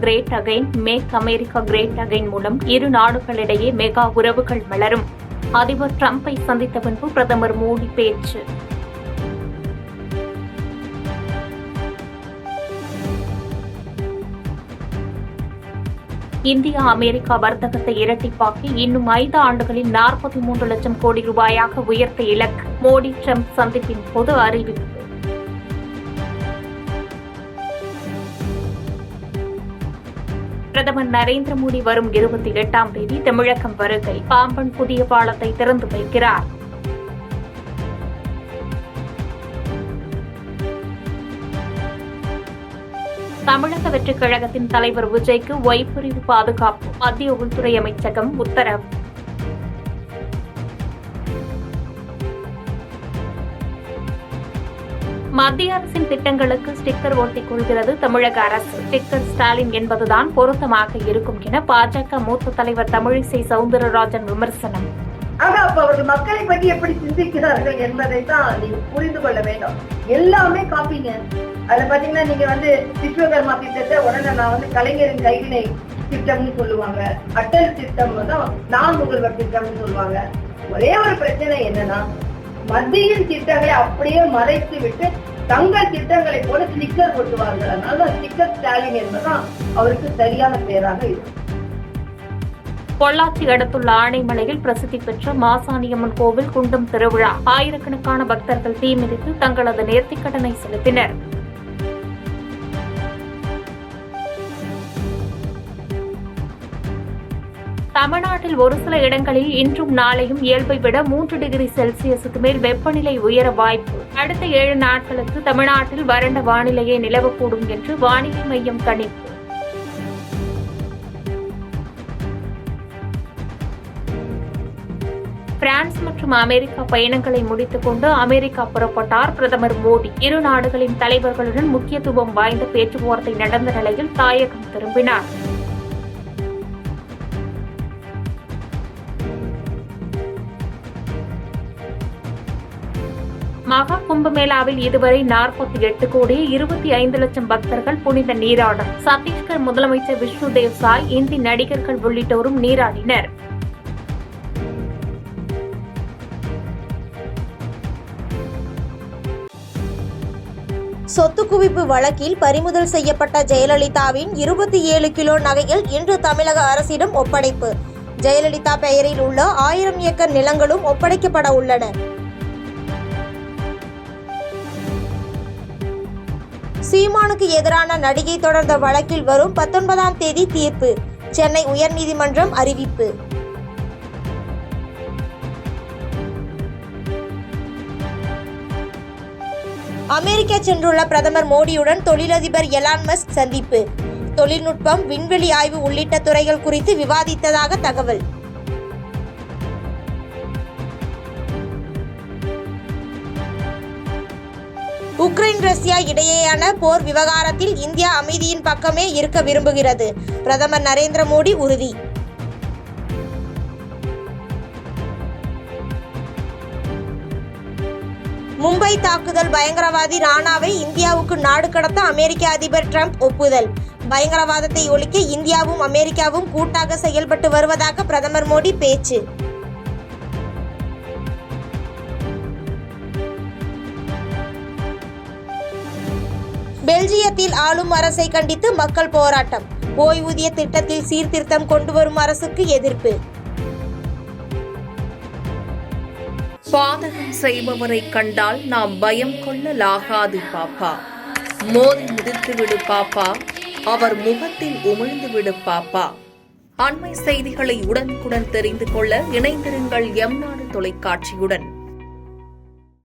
Great again make America great again மூலம் இரு நாடுகளிடையே மெகா உறவுகள் மலரும். அதிபர் டிரம்பை சந்தித்த பின்பு பிரதமர் மோடி பேச்சு. இந்தியா அமெரிக்கா வர்த்தகத்தை இரட்டிப்பாக்கி இன்னும் 5 ஆண்டுகளில் 43 லட்சம் கோடி ரூபாயாக உயர்த்த இலக்கு. மோடி டிரம்ப் சந்திப்பின் போது அறிவிப்பு. பிரதமர் நரேந்திர மோடி வரும் 28ஆம் தேதி தமிழகம் வருகை. பாம்பன் புதிய பாலத்தை திறந்து வைக்கிறார். தமிழக வெற்றிக் கழகத்தின் தலைவர் விஜய்க்கு ஒய்பிரிவு பாதுகாப்பு. மத்திய உள்துறை அமைச்சகம் உத்தரவு. மத்திய அரசின் திட்டங்களுக்கு ஸ்டிக்கர் ஒட்டிக் கொள்கிறது தமிழக அரசு. ஸ்டிக்கர் ஸ்டாலின் என்பதுதான் பொருத்தமாக இருக்கும் என பாஜக மூத்த தலைவர் தமிழிசை சவுந்தரராஜன் விமர்சனம். ஆனா அப்ப அவர்கள் மக்களை பற்றி எப்படி சிந்திக்கிறார்கள் என்பதை தான் நீங்க புரிந்து கொள்ள வேண்டும். எல்லாமே காப்பீங்க. அதுல பாத்தீங்கன்னா நீங்க விஸ்வகர்மா திட்டத்தை உடனே நான் கலைஞரின் கைவினை திட்டம்னு சொல்லுவாங்க. அட்டல் திட்டம் நான் முதல்வர் திட்டம்னு சொல்லுவாங்க. ஒரே ஒரு பிரச்சனை என்னன்னா மத்தியின் திட்டங்களை அப்படியே மறைத்து விட்டு தங்கள் திட்டங்களை போல ஸ்டிக்கர் போட்டுவார்கள். அதனால ஸ்டிக்கர் ஸ்டாலின் என்பதுதான் அவருக்கு சரியான பெயராக இருக்கும். பொள்ளாச்சி அடுத்துள்ள ஆனைமலையில் பிரசித்தி பெற்ற மாசாணியம்மன் கோவில் குண்டம் திருவிழா. ஆயிரக்கணக்கான பக்தர்கள் தீ மிதித்து தங்களது நேர்த்திக்கடனை செலுத்தினர். தமிழ்நாட்டில் ஒரு சில இடங்களில் இன்றும் நாளையும் இயல்பை விட 3 டிகிரி செல்சியஸுக்கு மேல் வெப்பநிலை உயர வாய்ப்பு. அடுத்த 7 நாட்களுக்கு தமிழ்நாட்டில் வறண்ட வானிலையே நிலவக்கூடும் என்று வானிலை மையம் கணிப்பு. பிரான்ஸ் மற்றும் அமெரிக்கா பயணங்களை முடித்துக் கொண்டு அமெரிக்கா புறப்பட்டார் பிரதமர் மோடி. இரு நாடுகளின் தலைவர்களுடன் முக்கியத்துவம் வாய்ந்த பேச்சுவார்த்தை நடந்த நிலையில் தாயகம் திரும்பினார். மகா கும்பமேளாவில் இதுவரை 48 கோடி 25 லட்சம் பக்தர்கள் புனித நீராடல். சத்தீஸ்கர் முதலமைச்சர் விஷ்ணு தேவ் சாய், இந்தி நடிகர்கள் உள்ளிட்டோரும் நீராடினர். சொத்து குவிப்பு வழக்கில் பறிமுதல் செய்யப்பட்ட ஜெயலலிதாவின் 27 கிலோ நகைகள் இன்று தமிழக அரசிடம் ஒப்படைப்பு. ஜெயலலிதா பெயரில் உள்ள 1000 ஏக்கர் நிலங்களும் ஒப்படைக்கப்பட உள்ளன. சீமானுக்கு எதிரான நடிகை தொடர்ந்த வழக்கில் வரும் 19ஆம் தேதி தீர்ப்பு. சென்னை உயர்நீதிமன்றம் அறிவிப்பு. அமெரிக்கா சென்றுள்ள பிரதமர் மோடியுடன் தொழிலதிபர் எலான் மஸ்க் சந்திப்பு. தொழில்நுட்பம், விண்வெளி ஆய்வு உள்ளிட்ட துறைகள் குறித்து விவாதித்ததாக தகவல். உக்ரைன் ரஷ்யா இடையேயான போர் விவகாரத்தில் இந்தியா அமைதியின் பக்கமே இருக்க விரும்புகிறது. பிரதமர் நரேந்திர மோடி உறுதி. மும்பை தாக்குதல் பயங்கரவாதி ராணாவை இந்தியாவுக்கு நாடு கடத்த அமெரிக்க அதிபர் டிரம்ப் ஒப்புதல். பயங்கரவாதத்தை ஒழிக்க இந்தியாவும் அமெரிக்காவும் கூட்டாக செயல்பட்டு வருவதாக பிரதமர் மோடி பேச்சு. பெல்ஜியத்தில் ஆளும் அரசை கண்டித்து மக்கள் போராட்டம். ஓய்வூதிய திட்டத்தில் சீர்திருத்தம் கொண்டு வரும் அரசுக்கு எதிர்ப்பு. பாதகம் செய்பவரை கண்டால் நாம் பயம் கொள்ளலாகாது பாப்பா. மோதி மிதித்துவிடு பாப்பா, அவர் முகத்தில் உமிழ்ந்துவிடு பாப்பா. அண்மை செய்திகளை உடனுக்குடன் தெரிந்து கொள்ள இணைந்திருங்கள் எம் நாடு தொலைக்காட்சியுடன்.